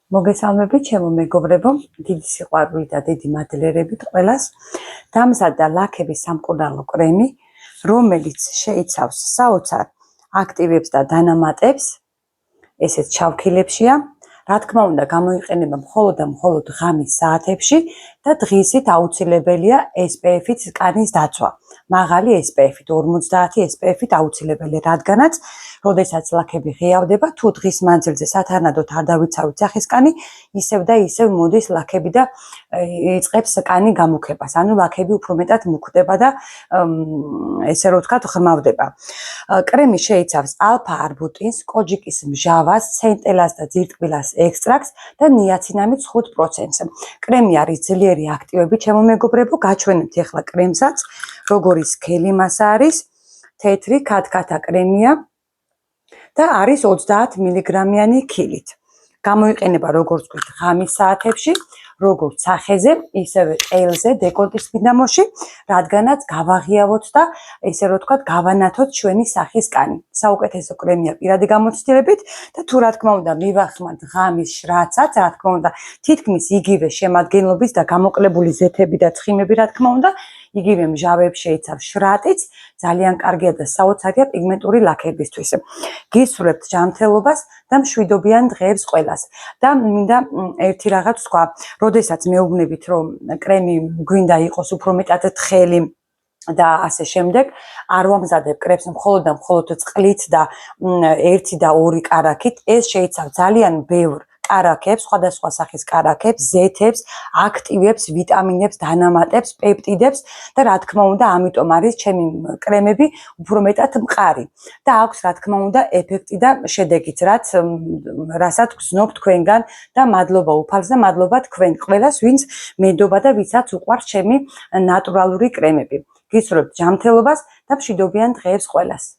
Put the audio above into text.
მოგესალმებით, ჩემო მეგობრებო, დიდი სიყვარულით და დიდი მადლიერებით ყველას. დამზადდა ლაქების სამკურნალო კრემი, რომელიც შეიცავს საოცარ აქტივებს და დანამატებს, ესეც ჩავქილებშია. რა თქმა უნდა, გამოიყენება მხოლოდ და მხოლოდ ღამის საათებში და დღისით აუცილებელია SPF-ით კანის დაცვა. მაღალი SPF-ით, 50 SPF-ით აუცილებელი, რადგანაც როდესაც ლაქები ღიავდება, თუ დღის მანძილზე სათანადოდ არ დავიცავით სახის კანი, ისევ და ისევ მოდის ლაქები და იწყებს კანი გამუქებას. ანუ ლაქები უფრო მეტად მუქდება და ესე რომ ვთქვათ, ღრმავდება. კრემი შეიცავს ალფა-არბუტინს, კოჯიკის მჟავას, ცენტელას და ძირტკბილას ექსტრაქტს და ნიაცინამიდს 5%-ს. კრემი არის ძლიერი აქტივები, ჩემო მეგობრებო, გაჩვენებთ ახლა კრემსაც, როგორი სქელი მასა არის, თეთრი ქათქათა კრემია და არის 30 მგ-იანი ქილით. გამოიყენება როგორც ვთქვით ღამის საათებში, როგორც სახეზე, ისევე ყელზე, დეკოლტის მიდამოში, რადგანაც გავაღიავოთ და ესე რომ ვთქვათ, გავანათოთ ჩვენი სახის კანი. საუკეთესო კრემია პირადი გამოცდილებით და თუ რა თქმა უნდა მივახმართ ღამის შრაცაც, რა თქმა უნდა, თითქმის იგივე შემადგენლობის და გამოკლებული ზეთები და ცხიმები, რა თქმა უნდა, იგივე მჟავებს შეიცავს შრატიც, ძალიან კარგია და საოცარია პიგმენტური ლაქებისთვის. გისურვებთ ჯანმრთელობას და მშვიდობიან დღეებს ყველას. და მინდა ერთი რაღაც ვთქვა, როდესაც მეუბნებით, რომ კრემი გვინდა იყოს უფრო მეტად თხელი და ასე შემდეგ, არ ვამზადებ კრემს მხოლოდ და მხოლოდ წყლით და 1 და 2 კარაქით, ეს შეიცავს ძალიან ბევრ კარაქებს, სხვადასხვა სახის კარაქებს, ზეთებს, აქტივებს, ვიტამინებს, დანამატებს, პეპტიდებს და რა თქმა უნდა, ამიტომ არის ჩემი კრემები უფრო მეტად მყარი და აქვს რა თქმა უნდა ეფექტი და შედეგიც, რასაც გრძნობ თქვენგან და მადლობა უფალს და მადლობა თქვენ ყველას, ვინც მენდობა და ვისაც უყვარს ჩემი ნატურალური კრემები. გისურვებთ ჯანმრთელობას და მშვიდობიან დღეებს ყველას.